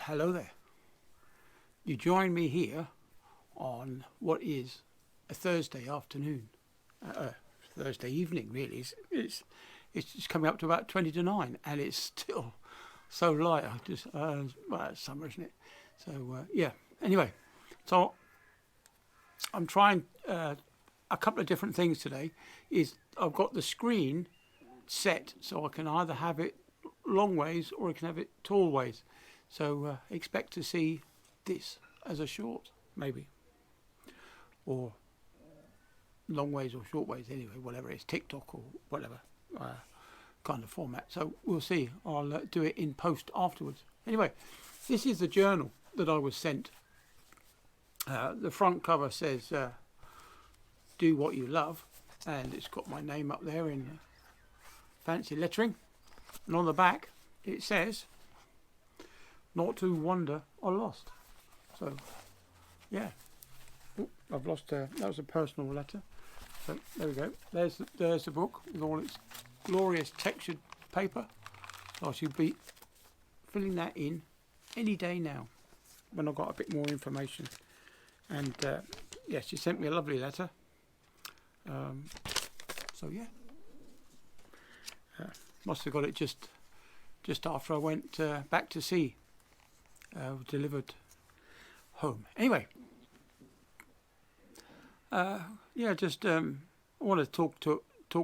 Hello there. You join me here on what is a Thursday afternoon, Thursday evening. Really, it's just coming up to about 20 to 9, and it's still so light. It's summer, isn't it? So yeah. Anyway, so I'm trying a couple of different things today. I've got the screen set so I can either have it long ways or I can have it tall ways. So expect to see this as a short, maybe, or long ways or short ways, anyway, whatever it is, TikTok or whatever kind of format. So we'll see. I'll do it in post afterwards. Anyway, this is the journal that I was sent. The front cover says, do what you love, and it's got my name up there in fancy lettering. And on the back, it says, not to wander or lost. So, yeah. Oh, I've lost, that was a personal letter. So, there we go. There's the book with all its glorious textured paper. I should be filling that in any day now when I've got a bit more information. And, yes, she sent me a lovely letter. So, yeah. Must have got it just after I went back to sea. Delivered home. Anyway, I want to talk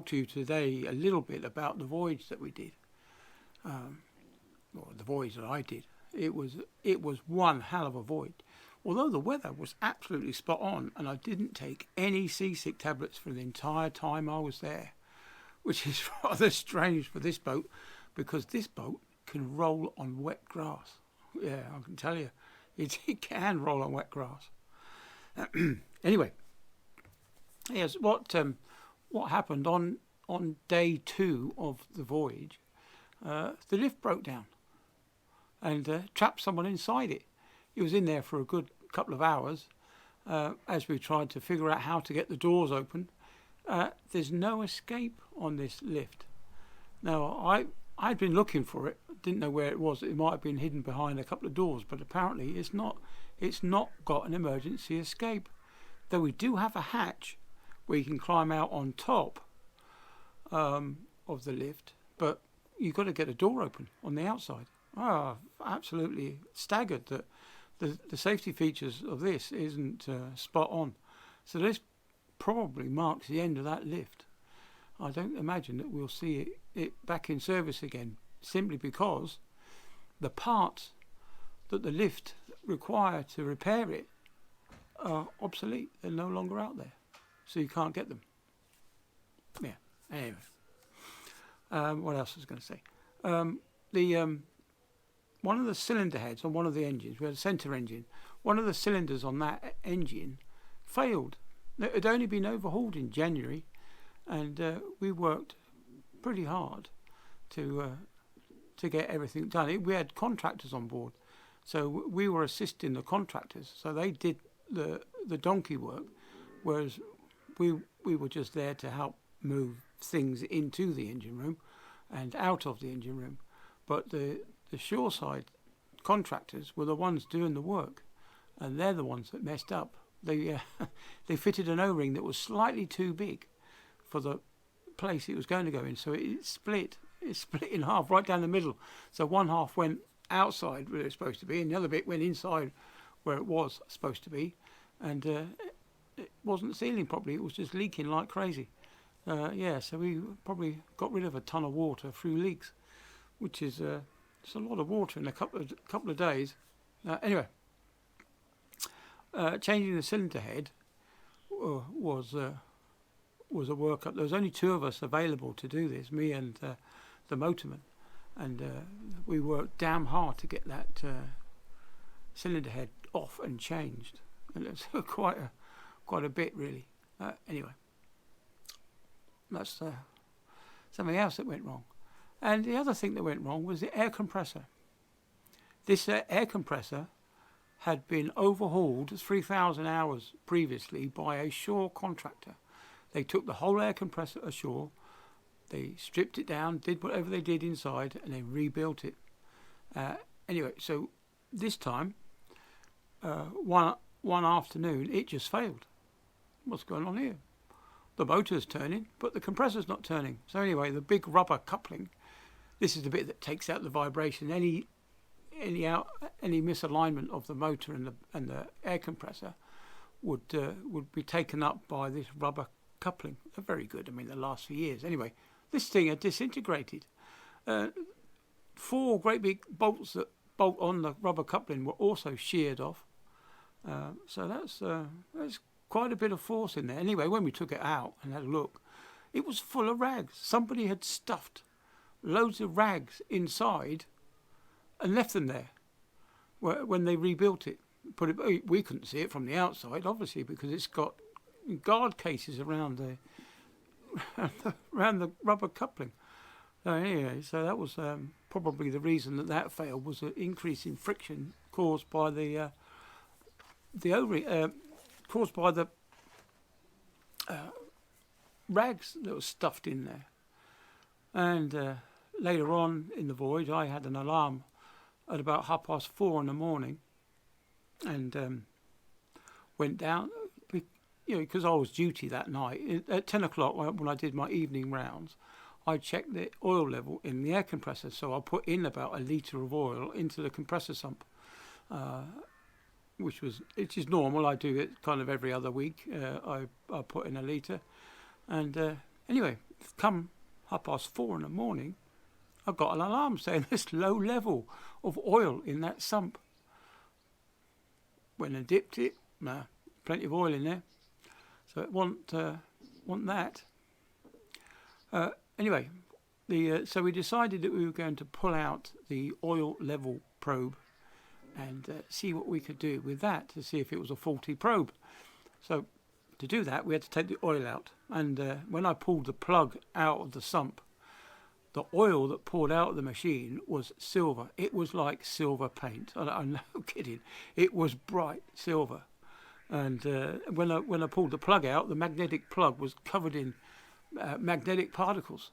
to you today a little bit about the voyage that we did, or the voyage that I did. It was one hell of a voyage. Although the weather was absolutely spot on, and I didn't take any seasick tablets for the entire time I was there, which is rather strange for this boat, because this boat can roll on wet grass. Yeah, I can tell you, it can roll on wet grass. Anyway, yes, what happened on day 2 of the voyage? The lift broke down and trapped someone inside it. He was in there for a good couple of hours as we tried to figure out how to get the doors open. There's no escape on this lift. Now, I'd been looking for it, didn't know where it was. It might have been hidden behind a couple of doors, but apparently it's not got an emergency escape. Though we do have a hatch where you can climb out on top of the lift, but you've got to get a door open on the outside. Absolutely staggered that the safety features of this isn't spot on. So this probably marks the end of that lift. I don't imagine that we'll see it back in service again, simply because the parts that the lift require to repair it are obsolete. They're no longer out there, so you can't get them. Yeah. Anyway, what else was I going to say? One of the cylinder heads on one of the engines, we had a centre engine. One of the cylinders on that engine failed. It had only been overhauled in January, and we worked pretty hard to get everything done. We had contractors on board, so we were assisting the contractors. So they did the donkey work, whereas we were just there to help move things into the engine room and out of the engine room. But the shoreside contractors were the ones doing the work, and they're the ones that messed up. They fitted an O-ring that was slightly too big for the place it was going to go in, so it split in half right down the middle. So one half went outside where it was supposed to be, and the other bit went inside where it was supposed to be, and it wasn't sealing properly. It was just leaking like crazy. So we probably got rid of a ton of water through leaks, which is it's a lot of water in a couple of days. Anyway, changing the cylinder head was a workup. There was only 2 of us available to do this, me and the motorman, and we worked damn hard to get that cylinder head off and changed, and it's quite a bit really. Anyway, that's something else that went wrong. And the other thing that went wrong was the air compressor. This air compressor had been overhauled 3,000 hours previously by a shore contractor. They took the whole air compressor ashore, they stripped it down, did whatever they did inside, and then rebuilt it. Anyway, so this time, one afternoon, it just failed. What's going on here? The motor's turning, but the compressor's not turning. So anyway, the big rubber coupling, this is the bit that takes out the vibration. Any misalignment of the motor and the air compressor would be taken up by this rubber coupling. They're very good. I mean, they last for years. Anyway, this thing had disintegrated. 4 great big bolts that bolt on the rubber coupling were also sheared off. So that's quite a bit of force in there. Anyway, when we took it out and had a look, it was full of rags. Somebody had stuffed loads of rags inside and left them there when they rebuilt it. We couldn't see it from the outside, obviously, because it's got guard cases around the rubber coupling. So anyway, so that was probably the reason that failed, was an increase in friction caused by the rags that were stuffed in there. And later on in the voyage, I had an alarm at about 4:30 in the morning, and went down, because I was duty that night. At 10 o'clock, when I did my evening rounds, I checked the oil level in the air compressor. So I put in about 1 litre of oil into the compressor sump, which is normal. I do it kind of every other week. I put in 1 litre, and anyway, come 4:30 in the morning, I got an alarm saying there's low level of oil in that sump. When I dipped it, plenty of oil in there, so it want that. Anyway, so we decided that we were going to pull out the oil level probe and see what we could do with that to see if it was a faulty probe. So to do that, we had to take the oil out, and when I pulled the plug out of the sump, the oil that poured out of the machine was silver. It was like silver paint. I'm no kidding. It was bright silver. And when I pulled the plug out, the magnetic plug was covered in magnetic particles,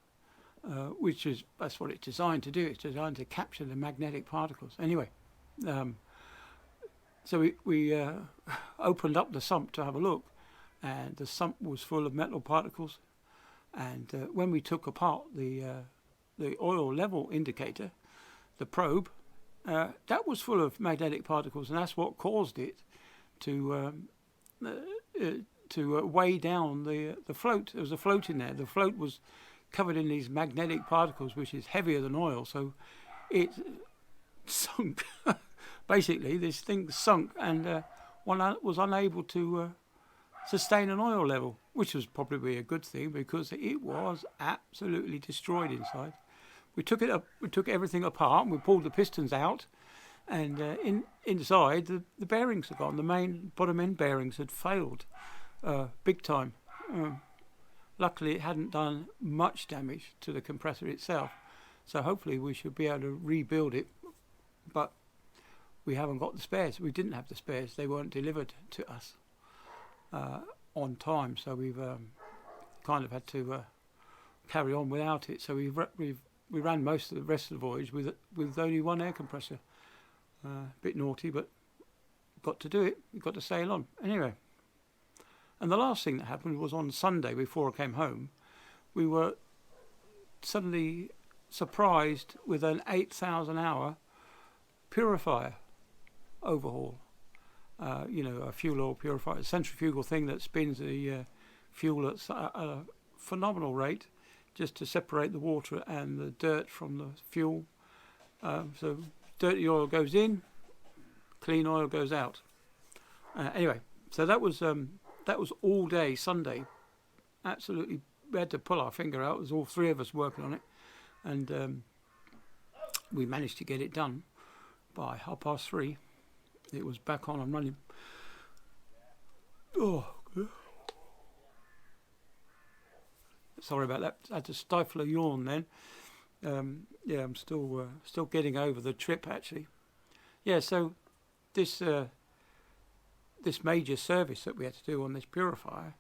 that's what it's designed to do. It's designed to capture the magnetic particles. Anyway, so we opened up the sump to have a look, and the sump was full of metal particles. And when we took apart the oil level indicator, the probe, that was full of magnetic particles, and that's what caused it to weigh down the float. There was a float in there. The float was covered in these magnetic particles, which is heavier than oil, so it sunk. Basically, this thing sunk, and one was unable to sustain an oil level, which was probably a good thing because it was absolutely destroyed inside. We took it up. We took everything apart, and we pulled the pistons out, and inside the bearings had gone. The main bottom end bearings had failed big time. Luckily, it hadn't done much damage to the compressor itself, so hopefully we should be able to rebuild it. But we haven't got the spares. We didn't have the spares. They weren't delivered to us on time, so we've kind of had to carry on without it. So we ran most of the rest of the voyage with only one air compressor. Bit naughty, but got to do it. We've got to sail on. Anyway, and the last thing that happened was on Sunday before I came home. We were suddenly surprised with an 8,000 hour purifier overhaul. A fuel oil purifier, a centrifugal thing that spins the fuel at a phenomenal rate, just to separate the water and the dirt from the fuel. So dirty oil goes in, clean oil goes out. Anyway, so that was all day Sunday. Absolutely, we had to pull our finger out. It was all three of us working on it, and we managed to get it done by 3:30. It was back on and running. Oh, sorry about that. I had to stifle a yawn then. I'm still getting over the trip actually. Yeah, so this major service that we had to do on this purifier,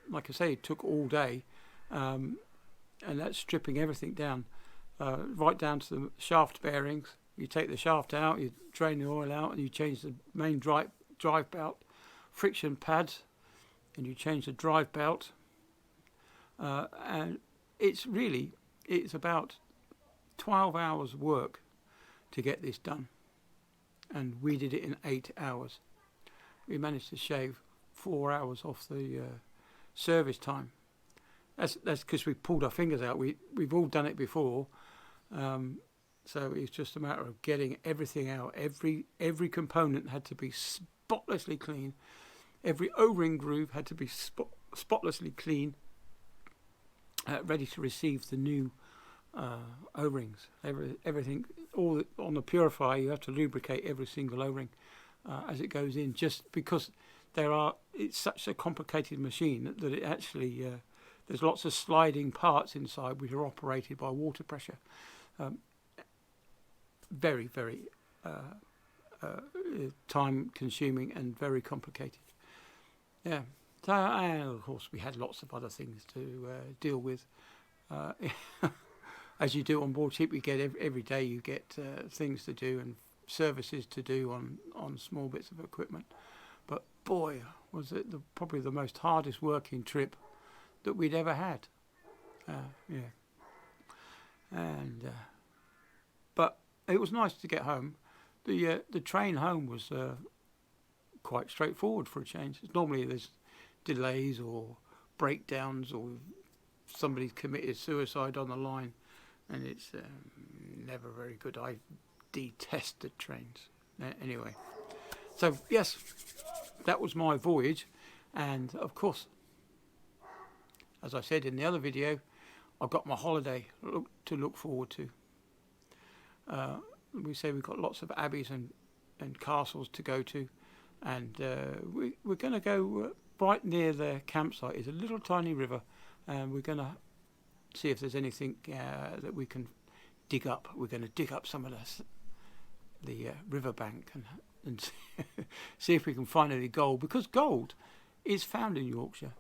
like I say, it took all day, and that's stripping everything down, right down to the shaft bearings, You take the shaft out, you drain the oil out, and you change the main drive belt, friction pads, and you change the drive belt. And it's about 12 hours work to get this done, and we did it in 8 hours. We managed to shave 4 hours off the service time. That's because we pulled our fingers out. We've all done it before, so it's just a matter of getting everything out. Every component had to be spotlessly clean. Every O-ring groove had to be spotlessly clean, ready to receive the new O-rings. Everything, all on the purifier, you have to lubricate every single O-ring as it goes in, just because it's such a complicated machine that it actually there's lots of sliding parts inside which are operated by water pressure. Very, very time consuming and very complicated. Yeah. So, and of course we had lots of other things to deal with. As you do on board ship, you get every day you get things to do and services to do on small bits of equipment. But boy, was it probably the most hardest working trip that we'd ever had. Yeah. And but it was nice to get home. The train home was quite straightforward for a change. Normally there's delays or breakdowns, or somebody's committed suicide on the line, and it's never very good. I detested trains. Anyway, so yes, that was my voyage, and of course, as I said in the other video, I've got my holiday to look forward to. We say we've got lots of abbeys and castles to go to, and we're going to go right near the campsite is a little tiny river, and we're going to see if there's anything that we can dig up. We're going to dig up some of the riverbank and see if we can find any gold, because gold is found in Yorkshire.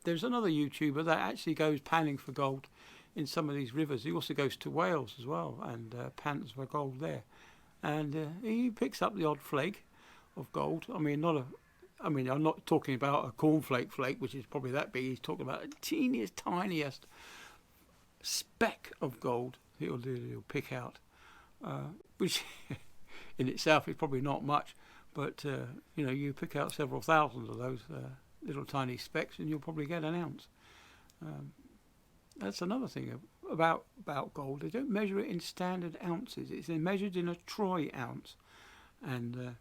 There's another YouTuber that actually goes panning for gold in some of these rivers. He also goes to Wales as well and pants for gold there, and he picks up the odd flake of gold. I mean, I'm not talking about a cornflake flake, which is probably that big. He's talking about the teeniest, tiniest speck of gold he'll pick out, which in itself is probably not much, but you pick out several thousands of those little tiny specks, and you'll probably get an ounce. That's another thing about gold. They don't measure it in standard ounces. It's measured in a troy ounce, and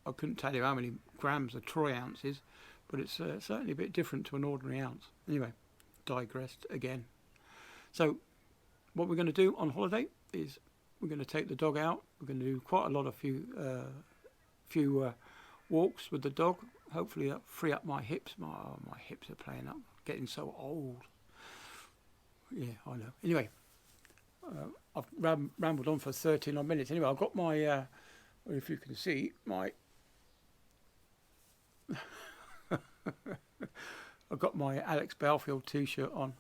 I couldn't tell you how many grams a troy ounce is, but it's certainly a bit different to an ordinary ounce. Anyway, digressed again. So what we're going to do on holiday is we're going to take the dog out. We're going to do quite a lot of few walks with the dog. Hopefully that'll free up my hips. My hips are playing up. Getting so old. Yeah, I know. Anyway, I've rambled on for 13 odd minutes. Anyway, I've got my, if you can see, I've got my Alex Belfield t-shirt on.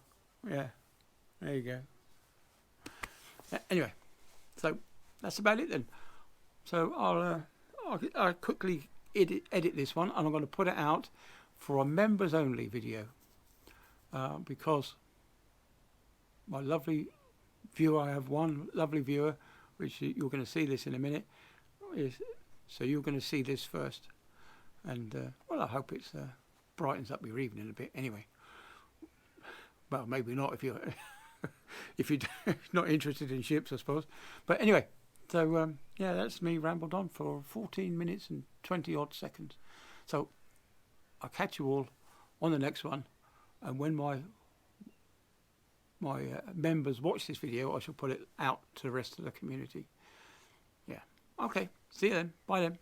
Yeah, there you go. Anyway, so that's about it then. So I'll quickly edit this one, and I'm going to put it out for a members only video, because my lovely viewer, I have one lovely viewer, which you're going to see this in a minute, so you're going to see this first, and well, I hope it brightens up your evening a bit. Anyway, well, maybe not if you're if you're not interested in ships, I suppose. But anyway, so yeah, that's me rambled on for 14 minutes and 20 odd seconds. So I'll catch you all on the next one, and when my members watch this video, I shall put it out to the rest of the community. Yeah. Okay. See you then. Bye then.